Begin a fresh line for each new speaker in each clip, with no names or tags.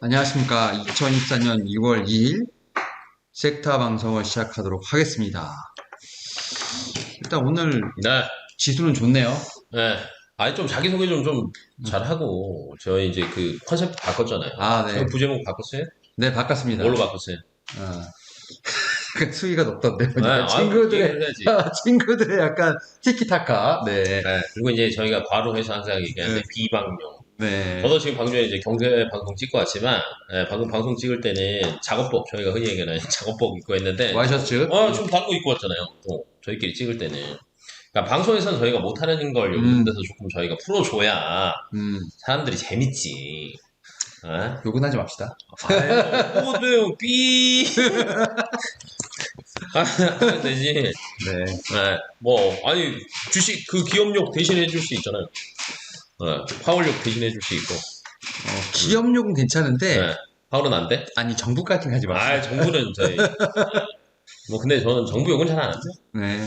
안녕하십니까. 2024년 6월 2일 섹타 방송을 시작하도록 하겠습니다. 일단 오늘
네,
지수는 좋네요.
네. 아니, 좀 자기소개 좀 잘하고, 저희 이제 그 컨셉 바꿨잖아요.
아,
저희
네.
부제목 바꿨어요?
네, 바꿨습니다.
뭘로 바꿨어요?
어, 그 수위가 높던데요.
네,
약간
얘기를 해야지.
친구들의 약간 티키타카. 네.
네, 그리고 이제 저희가 과로해서 항상 얘기하는데,
네.
비방용.
네.
저도 지금 방금 전에 이제 경제 방송 찍고 왔지만, 방금 방송 찍을 때는 작업복, 저희가 흔히 얘기하는 작업복 입고 했는데,
와이셔츠.
지금 다른 거 입고 왔잖아요. 또, 저희끼리 찍을 때는. 그러니까 방송에서는 저희가 못하는 걸 이런 데서 조금 저희가 풀어줘야 사람들이 재밌지.
욕은 하지 맙시다.
아유, 뭐든 삐 하면 되지.
네.
아니 주식 그 기업욕 대신해 줄 수 있잖아요. 파월욕 대신해 줄 수 있고.
기업욕은 괜찮은데,
네. 파월은 안 돼?
아니, 정부까지는 하지 맙시다.
정부는 저희. 뭐 근데 저는 정부 욕은 잘 안 하죠.
네.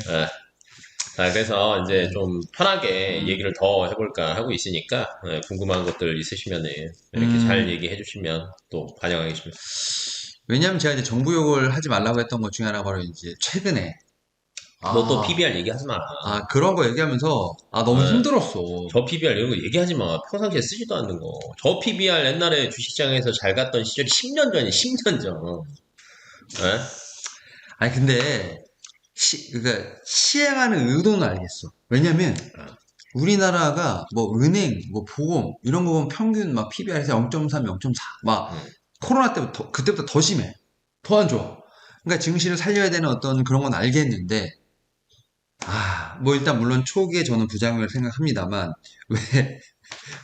그래서 이제 좀 편하게 얘기를 더 해볼까 하고 있으니까 궁금한 것들 있으시면은 이렇게 잘 얘기해 주시면 또 반영하겠습니다.
왜냐면 제가 이제 정부욕을 하지 말라고 했던 것 중에 하나가 바로 이제 최근에
너 또 PBR 얘기하지 마.
그런 거 얘기하면서 너무
네.
힘들었어.
저 PBR 이런 거 얘기하지 마. 평상시에 쓰지도 않는 거. 저 PBR 옛날에 주식장에서 잘 갔던 시절이 10년 전이 10년 전. 네?
아니 근데 그러니까 시행하는 의도는 알겠어. 왜냐면 우리나라가 뭐 은행, 뭐 보험 이런 거 보면 평균 막 PBR에서 0.3, 0.4, 막 코로나 때부터 그때부터 더 심해. 더 안 좋아. 그러니까 증시를 살려야 되는 어떤 그런 건 알겠는데 뭐 일단 물론 초기에 저는 부작용을 생각합니다만 왜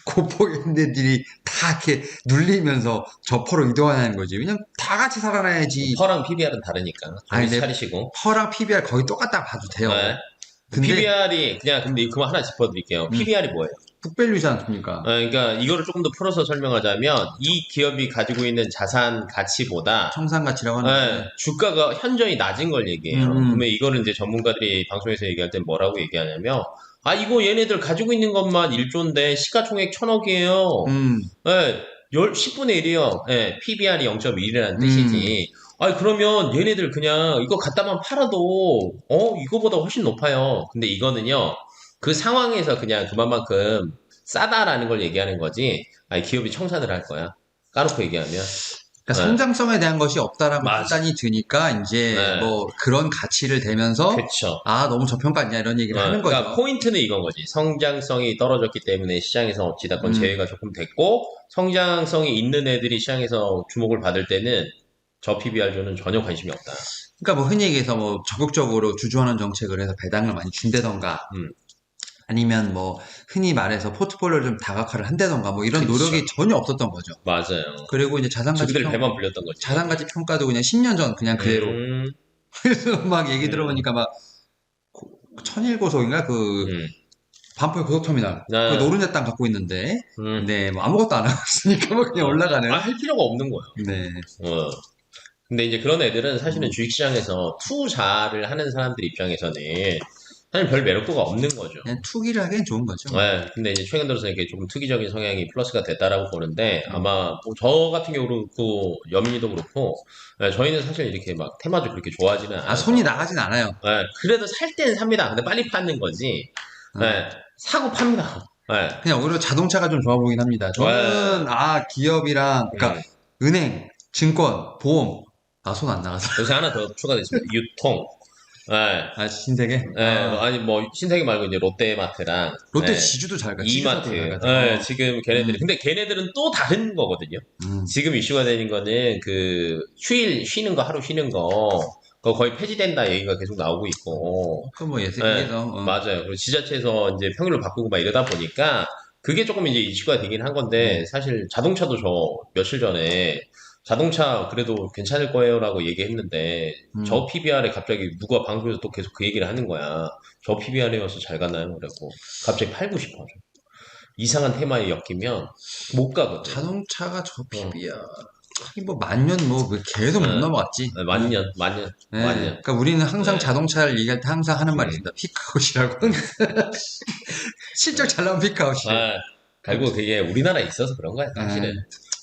고포인들이 다 이렇게 눌리면서 저퍼로 이동하는 거지. 왜냐면 다 같이 살아나야지.
퍼랑 PBR은 다르니까.
아니,
정신
네.
차리시고.
퍼랑 PBR 거의 똑같다 봐도 돼요.
네.
근데
PBR이 근데 그거 하나 짚어드릴게요. PBR이 뭐예요?
북밸류지 않습니까?
그러니까 이거를 조금 더 풀어서 설명하자면 이 기업이 가지고 있는 자산 가치보다
청산가치라고 하는 거.
주가가 현저히 낮은 걸 얘기해요. 그러면 이거를 이제 전문가들이 방송에서 얘기할 때 뭐라고 얘기하냐면 이거 얘네들 가지고 있는 것만 1조인데 시가총액 1000억이에요. 10분의 1이요. PBR이 0.1이라는 뜻이지. 그러면 얘네들 그냥 이거 갖다만 팔아도 이거보다 훨씬 높아요. 근데 이거는요. 그 상황에서 그냥 그만큼 싸다라는 걸 얘기하는 거지. 기업이 청산을 할 거야. 까놓고 얘기하면.
그러니까 성장성에 대한 것이 없다라는
맞아.
판단이 드니까 이제
네.
뭐 그런 가치를 대면서
그쵸.
너무 저평가냐 이런 얘기를 하는 거죠.
그러니까 포인트는 이건 거지. 성장성이 떨어졌기 때문에 시장에서 어찌됐건 제외가 조금 됐고 성장성이 있는 애들이 시장에서 주목을 받을 때는 저 PBR조는 전혀 관심이 없다.
그러니까 뭐 흔히 얘기해서 뭐 적극적으로 주주환원 정책을 해서 배당을 많이 준다던가 아니면 뭐 흔히 말해서 포트폴리오를 좀 다각화를 한다던가 뭐 이런
그쵸.
노력이 전혀 없었던 거죠.
맞아요.
그리고 이제 자산가치
주주들 배만 불렸던 거지.
자산가치 평가도 그냥 10년 전 그냥 그대로. 그래서 막 얘기 들어보니까 막 천일고속인가 반포 고속터미널 그 노른자 땅 갖고 있는데 네, 뭐 아무것도 안 하고 있으니까 뭐 그냥 올라가는.
할 필요가 없는 거예요.
네.
근데 이제 그런 애들은 사실은 주식시장에서 투자를 하는 사람들 입장에서는 사실 별 매력도가 없는 거죠.
그냥 투기를 하기엔 좋은 거죠.
근데 이제 최근 들어서 이렇게 조금 투기적인 성향이 플러스가 됐다라고 보는데 아마 뭐 저 같은 경우도 그렇고 여민이도 그렇고 저희는 사실 이렇게 막 테마주 그렇게 좋아하지는 않아요.
손이 나가진 않아요.
그래도 살 때는 삽니다. 근데 빨리 파는 거지. 사고 팝니다.
그냥 오히려 자동차가 좀 좋아 보이긴 합니다. 저는 기업이랑 그러니까 은행, 증권, 보험 손 안 나가서.
여기서 하나 더 추가됐습니다. 유통.
신세계?
아니 뭐 신세계 말고 이제 롯데마트랑
롯데 지주도 잘 가.
이마트. 지금 걔네들이 근데 걔네들은 또 다른 거거든요. 지금 이슈가 되는 거는 그 휴일 쉬는 거 하루 쉬는 거 그거 거의 폐지된다 얘기가 계속 나오고 있고.
그 뭐 예색에서
맞아요. 그리고 지자체에서 이제 평일을 바꾸고 막 이러다 보니까 그게 조금 이제 이슈가 되긴 한 건데 사실 자동차도 저 며칠 전에 자동차 그래도 괜찮을 거예요라고 얘기했는데 저 PBR에 갑자기 누가 방송에서 또 계속 그 얘기를 하는 거야. 저 PBR이어서 잘 가나요? 그래고 갑자기 팔고 싶어. 이상한 테마에 엮이면 못 가거든.
자동차가 저 PBR 뭐 만년 뭐 계속 못 넘어갔지.
만년.
그러니까 우리는 항상 자동차를 얘기할 때 항상 하는 말이 있습니다. 피크아웃이라고. 실적 잘 나온 피크아웃이.
결국 그게 우리나라에 있어서 그런 거야, 사실은.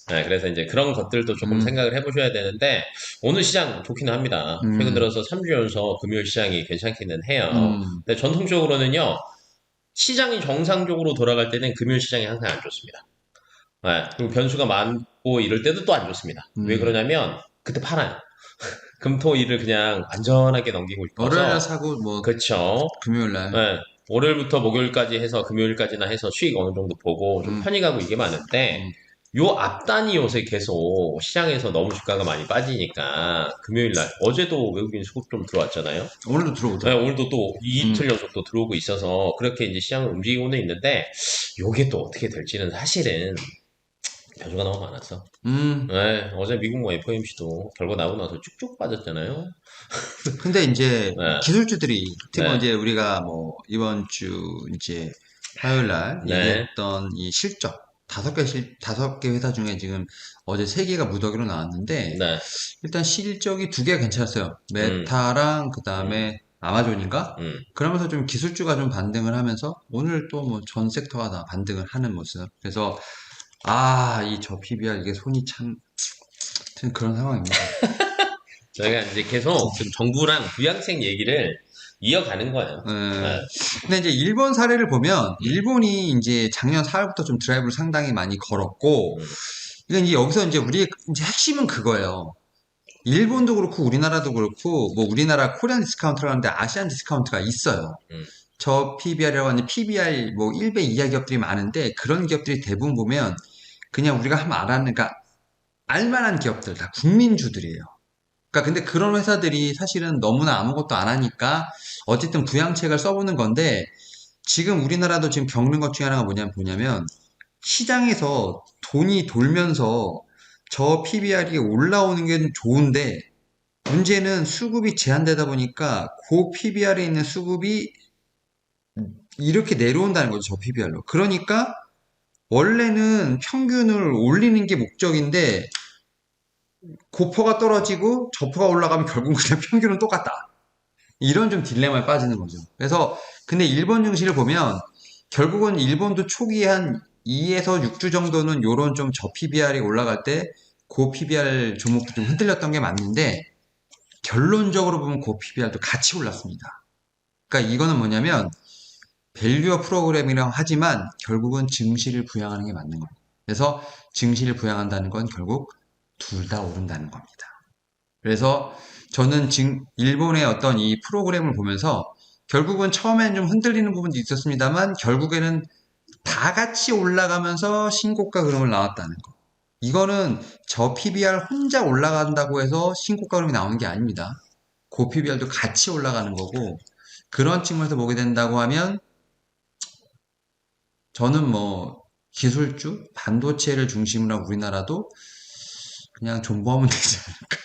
네, 그래서 이제 그런 것들도 조금 생각을 해보셔야 되는데, 오늘 시장 좋기는 합니다. 최근 들어서 3주 연속 금요일 시장이 괜찮기는 해요. 근데 전통적으로는요, 시장이 정상적으로 돌아갈 때는 금요일 시장이 항상 안 좋습니다. 네, 그리고 변수가 많고 이럴 때도 또 안 좋습니다. 왜 그러냐면, 그때 팔아요. 금토일을 그냥 안전하게 넘기고
월요일날
싶어서.
사고 뭐
그쵸.
금요일날.
네, 월요일부터 목요일까지 해서 금요일까지나 해서 수익 어느 정도 보고 좀 편히 가고 이게 많은데, 요 앞단이 요새 계속 시장에서 너무 주가가 많이 빠지니까 금요일날 어제도 외국인 수급 좀 들어왔잖아요.
오늘도
네,
들어오더라고.
오늘도 또 이틀 연속 또 들어오고 있어서 그렇게 이제 시장을 움직이고는 있는데, 요게 또 어떻게 될지는 사실은 변수가 너무 많았어. 네, 어제 미국 뭐 FOMC도 결과 나오고 나서 쭉쭉 빠졌잖아요.
근데 이제
네,
기술주들이 특히 뭐
네,
이제 우리가 뭐 이번 주 이제 화요일 날
네,
얘기했던 이 실적 다섯 개 회사 중에 지금 어제 세 개가 무더기로 나왔는데
네,
일단 실적이 두 개가 괜찮았어요.
음,
메타랑 그
음,
다음에 아마존인가?
음.
그러면서 좀 기술주가 좀 반등을 하면서 오늘 또 뭐 전 섹터가 다 반등을 하는 모습. 그래서 이 저 PBR 이게 손이 참 그런 상황입니다.
저희가 이제 계속 지금 정부랑 부양책 얘기를 이어가는 거예요. 네,
근데 이제 일본 사례를 보면 일본이 이제 작년 4월부터 좀 드라이브를 상당히 많이 걸었고 이게 이제 여기서 이제 우리 이제 핵심은 그거예요. 일본도 그렇고 우리나라도 그렇고 뭐 우리나라 코리안 디스카운트라고 하는데 아시안 디스카운트가 있어요.
음,
저 PBR이라고 하는 PBR 뭐 1배 이하 기업들이 많은데 그런 기업들이 대부분 보면 그냥 우리가 한번 알아는 그러니까 알만한 기업들 다 국민주들이에요. 그러니까 근데 그런 회사들이 사실은 너무나 아무것도 안 하니까 어쨌든 부양책을 써보는 건데 지금 우리나라도 지금 겪는 것 중에 하나가 뭐냐면 시장에서 돈이 돌면서 저 PBR이 올라오는 게 좋은데 문제는 수급이 제한되다 보니까 그 PBR에 있는 수급이 이렇게 내려온다는 거죠, 저 PBR로. 그러니까 원래는 평균을 올리는 게 목적인데 고퍼가 떨어지고 저퍼가 올라가면 결국은 그냥 평균은 똑같다. 이런 좀 딜레마에 빠지는 거죠. 그래서 근데 일본 증시를 보면 결국은 일본도 초기에 한 2에서 6주 정도는 요런 좀 저 PBR이 올라갈 때 고 PBR 종목도 좀 흔들렸던 게 맞는데 결론적으로 보면 고 PBR도 같이 올랐습니다. 그러니까 이거는 뭐냐면 밸류어 프로그램이라고 하지만 결국은 증시를 부양하는 게 맞는 겁니다. 그래서 증시를 부양한다는 건 결국 둘 다 오른다는 겁니다. 그래서 저는 지금 일본의 어떤 이 프로그램을 보면서 결국은 처음엔 좀 흔들리는 부분도 있었습니다만 결국에는 다 같이 올라가면서 신고가 흐름을 나왔다는 거. 이거는 저 PBR 혼자 올라간다고 해서 신고가 흐름이 나오는 게 아닙니다. 고 PBR도 같이 올라가는 거고 그런 측면에서 보게 된다고 하면 저는 뭐 기술주, 반도체를 중심으로 한 우리나라도 그냥 존버하면 되지 않을까.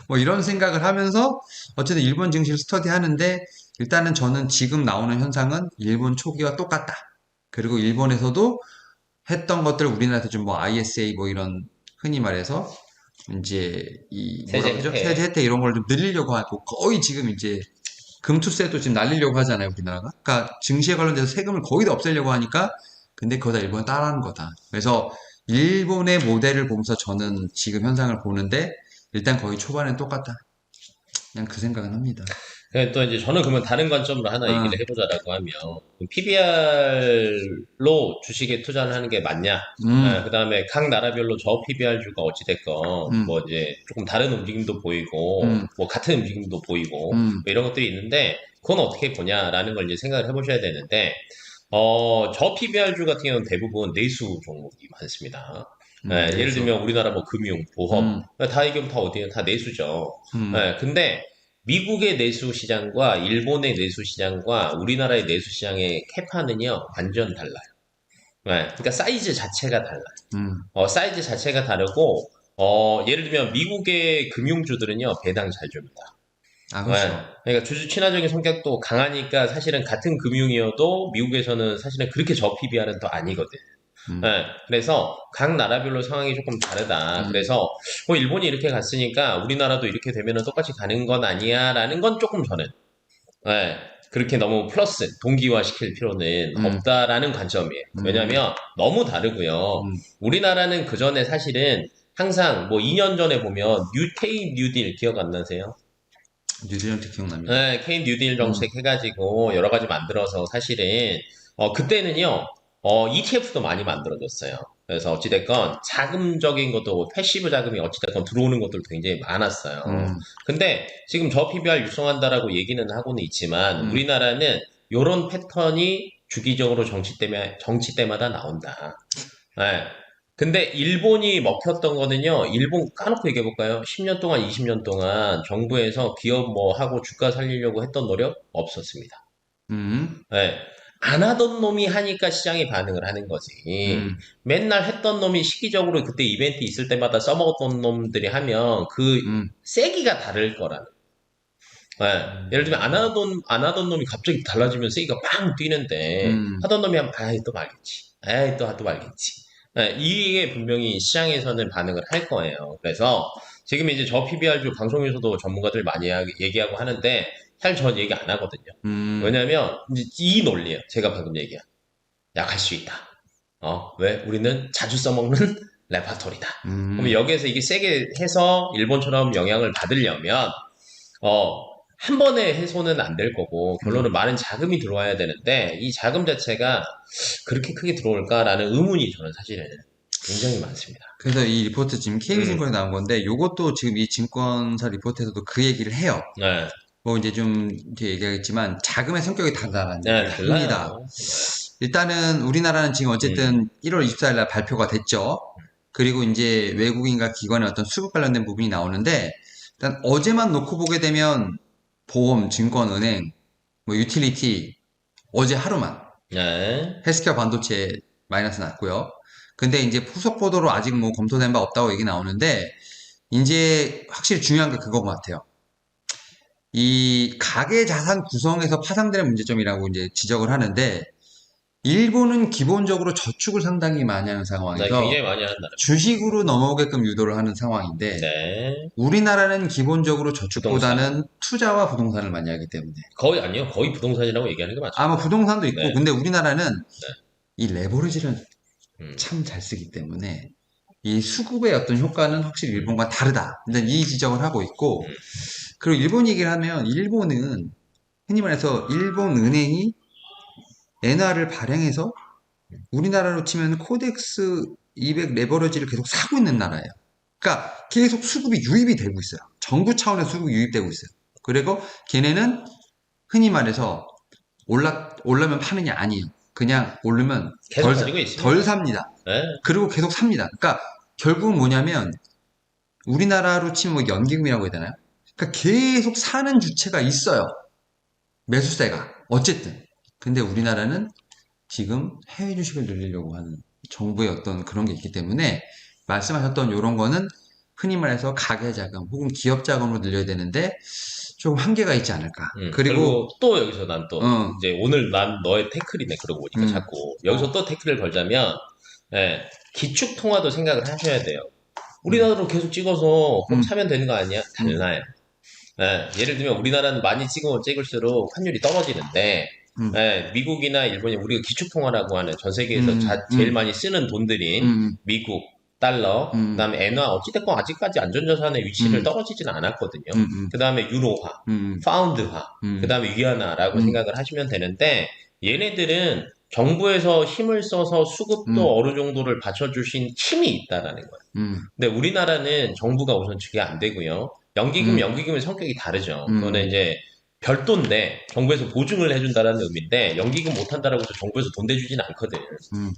뭐 이런 생각을 하면서 어쨌든 일본 증시를 스터디하는데 일단은 저는 지금 나오는 현상은 일본 초기와 똑같다. 그리고 일본에서도 했던 것들 우리나라에서 좀 뭐 ISA 뭐 이런 흔히 말해서 이제 이 뭐라 그러죠? 세제 혜택 이런 걸 좀 늘리려고 하고 거의 지금 이제 금투세도 지금 날리려고 하잖아요, 우리나라가. 그러니까 증시에 관련돼서 세금을 거의 다 없애려고 하니까 근데 그거 다 일본이 따라하는 거다. 그래서 일본의 모델을 보면서 저는 지금 현상을 보는데 일단 거의 초반엔 똑같다. 그냥 그 생각은 합니다.
또 이제 저는 그러면 다른 관점으로 하나
어,
얘기를 해보자라고 하면, PBR로 주식에 투자를 하는 게 맞냐? 그 다음에 각 나라별로 저 PBR주가 어찌됐건,
음,
뭐 이제 조금 다른 움직임도 보이고,
음,
뭐 같은 움직임도 보이고, 뭐
음,
이런 것들이 있는데, 그건 어떻게 보냐라는 걸 이제 생각을 해보셔야 되는데, 저 PBR주 같은 경우는 대부분 내수 종목이 많습니다. 예를
내수.
들면 우리나라 뭐 금융, 보험,
음,
다 이 기업 다 어디에 다 내수죠.
음,
근데 미국의 내수 시장과 일본의 내수 시장과 우리나라의 내수 시장의 캐파는요, 완전 달라요. 그러니까 사이즈 자체가 달라요.
음.
사이즈 자체가 다르고, 예를 들면 미국의 금융주들은요, 배당 잘 줍니다.
그렇죠.
그러니까 주주 친화적인 성격도 강하니까 사실은 같은 금융이어도 미국에서는 사실은 그렇게 저 PBR은 또 아니거든.
음,
그래서 각 나라별로 상황이 조금 다르다.
음,
그래서 뭐 일본이 이렇게 갔으니까 우리나라도 이렇게 되면은 똑같이 가는 건 아니야라는 건 조금 저는 그렇게 너무 플러스 동기화 시킬 필요는 없다라는 관점이에요. 왜냐하면 너무 다르고요. 우리나라는 그 전에 사실은 항상 뭐 2년 전에 보면 K 뉴딜 기억 안 나세요?
뉴질랜드 기억납니다.
네, K 뉴딜 정책 해가지고 여러 가지 만들어서 사실은 그때는요 ETF도 많이 만들어졌어요. 그래서 어찌됐건 자금적인 것도 패시브 자금이 어찌됐건 들어오는 것들도 굉장히 많았어요. 근데 지금 저 PBR 육성한다라고 얘기는 하고는 있지만 우리나라는 이런 패턴이 주기적으로 정치 때마다 나온다. 네. 근데 일본이 먹혔던 거는요, 일본 까놓고 얘기해볼까요? 10년 동안, 20년 동안 정부에서 기업 뭐 하고 주가 살리려고 했던 노력 없었습니다. 네. 안 하던 놈이 하니까 시장이 반응을 하는 거지. 맨날 했던 놈이 시기적으로 그때 이벤트 있을 때마다 써먹었던 놈들이 하면 그 세기가 다를 거라는. 네. 예를 들면 안 하던 놈이 갑자기 달라지면 세기가 빵 뛰는데 하던 놈이 하면 아이 또 말겠지. 아이 또 말겠지. 네, 이게 분명히 시장에서는 반응을 할 거예요. 그래서 지금 이제 저 PBR주 방송에서도 전문가들 많이 얘기하고 하는데 사실 전 얘기 안 하거든요. 왜냐면 이제 이 논리예요. 제가 방금 얘기한. 약할 수 있다. 왜? 우리는 자주 써먹는 레파토리다. 그럼 여기에서 이게 세게 해서 일본처럼 영향을 받으려면 한 번에 해소는 안 될 거고 결론은 많은 자금이 들어와야 되는데 이 자금 자체가 그렇게 크게 들어올까라는 의문이 저는 사실은 굉장히 많습니다.
그래서 이 리포트 지금 KB증권에 나온 건데 요것도 지금 이 증권사 리포트에서도 그 얘기를 해요.
네.
뭐 이제 좀 이렇게 얘기하겠지만 자금의 성격이 다르다는 얘기를 합니다. 일단은 우리나라는 지금 어쨌든 1월 24일 날 발표가 됐죠. 그리고 이제 외국인과 기관의 어떤 수급 관련된 부분이 나오는데 일단 어제만 놓고 보게 되면 보험, 증권, 은행, 뭐 유틸리티 어제 하루만 헬스케어 반도체 마이너스 났고요. 근데 이제 후속 보도로 아직 뭐 검토된 바 없다고 얘기 나오는데 이제 확실히 중요한 게 그건 것 같아요. 이 가계 자산 구성에서 파생되는 문제점이라고 이제 지적을 하는데 일본은 기본적으로 저축을 상당히 많이 하는 상황에서
굉장히 많이 한다.
주식으로 넘어오게끔 유도를 하는 상황인데 우리나라는 기본적으로 저축보다는 투자와 부동산을 많이 하기 때문에
거의 부동산이라고 얘기하는 게 맞죠.
뭐 부동산도 있고 근데 우리나라는 이 레버리지를 참 잘 쓰기 때문에 이 수급의 어떤 효과는 확실히 일본과 다르다. 일단 이 지적을 하고 있고 그리고 일본 얘기를 하면 일본은 흔히 말해서 일본 은행이 엔화를 발행해서 우리나라로 치면 코덱스 200 레버리지를 계속 사고 있는 나라예요. 그러니까 계속 수급이 유입이 되고 있어요. 정부 차원의 수급이 유입되고 있어요. 그리고 걔네는 흔히 말해서 올라면 파느냐 아니에요. 그냥 오르면 덜 삽니다. 그리고 계속 삽니다. 그러니까 결국은 뭐냐면 우리나라로 치면 뭐 연기금이라고 해야 되나요? 그러니까 계속 사는 주체가 있어요. 매수세가. 어쨌든. 근데 우리나라는 지금 해외 주식을 늘리려고 하는 정부의 어떤 그런 게 있기 때문에 말씀하셨던 이런 거는 흔히 말해서 가계 자금 혹은 기업 자금으로 늘려야 되는데 조금 한계가 있지 않을까.
그리고 또 여기서 난 또 이제 오늘 난 너의 태클이네 그러고 보니까 자꾸 여기서 또 태클을 걸자면 기축 통화도 생각을 하셔야 돼요. 우리나라로 계속 찍어서 그럼 사면 되는 거 아니야? 달라요. 예를 들면 우리나라는 많이 찍으면 찍을수록 환율이 떨어지는데 미국이나 일본이 우리가 기축통화라고 하는 전 세계에서 제일 많이 쓰는 돈들인 미국, 달러, 그 다음에 엔화, 어찌됐건 아직까지 안전자산의 위치를 떨어지지는 않았거든요. 그 다음에 유로화, 파운드화, 그 다음에 위안화라고 생각을 하시면 되는데 얘네들은 정부에서 힘을 써서 수급도 어느 정도를 받쳐주신 힘이 있다라는 거예요. 근데 우리나라는 정부가 우선 그게 안 되고요. 연기금의 성격이 다르죠. 그거는 이제 별도인데 정부에서 보증을 해준다는 의미인데 연기금 못한다라고 해서 정부에서 돈 대주지는 않거든.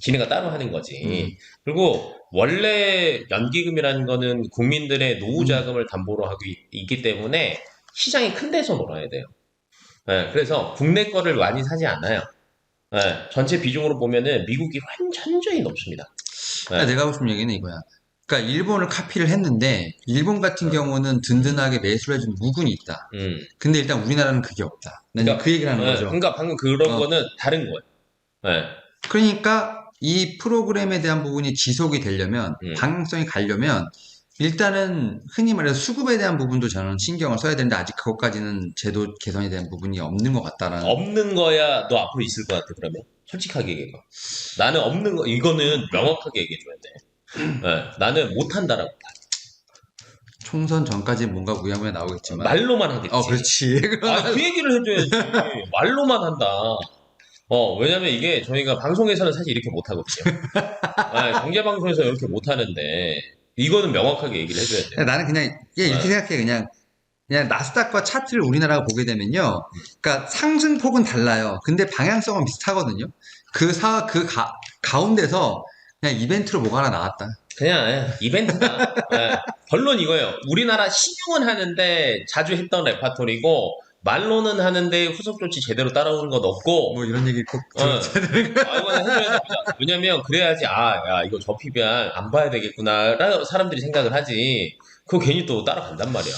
지네가 따로 하는 거지. 그리고 원래 연기금이라는 거는 국민들의 노후 자금을 담보로 하고 있기 때문에 시장이 큰 데서 놀아야 돼요. 그래서 국내 거를 많이 사지 않아요. 전체 비중으로 보면은 미국이 완전히 높습니다.
내가 하고 싶은 얘기는 이거야. 그러니까 일본을 카피를 했는데 일본 같은 경우는 든든하게 매수를 해준 무군이 있다. 근데 일단 우리나라는 그게 없다. 그러니까 그 얘기를 하는 거죠.
그러니까 방금 그런 거는 다른 거예요.
그러니까 이 프로그램에 대한 부분이 지속이 되려면 방향성이 가려면 일단은 흔히 말해서 수급에 대한 부분도 저는 신경을 써야 되는데 아직 그것까지는 제도 개선에 대한 부분이 없는 것 같다라는.
없는 거야 너 앞으로 있을 것 같아 그러면? 솔직하게 얘기해봐. 나는 없는 거 이거는 명확하게 얘기해줘야 돼. 나는 못한다라고.
총선 전까지 뭔가 우야무야 나오겠지만.
말로만 하겠지.
그렇지.
그 얘기를 해줘야지. 말로만 한다. 왜냐면 이게 저희가 방송에서는 사실 이렇게 못하거든요. 경제방송에서 이렇게 못하는데, 이거는 명확하게 얘기를 해줘야 돼요.
나는 그냥, 이렇게 생각해. 그냥 나스닥과 차트를 우리나라가 보게 되면요. 그러니까 상승폭은 달라요. 근데 방향성은 비슷하거든요. 가운데서 그냥 이벤트로 뭐가 하나 나왔다.
그냥 이벤트다. 결론 이거예요. 우리나라 신용은 하는데 자주 했던 레파토리고 말로는 하는데 후속 조치 제대로 따라오는 것 없고
뭐 이런 얘기 꼭
이거는 해줘야 됩니다. 왜냐면 그래야지 야 이거 저 PBR 안 봐야 되겠구나 라고 사람들이 생각을 하지. 그거 괜히 또 따라간단 말이야.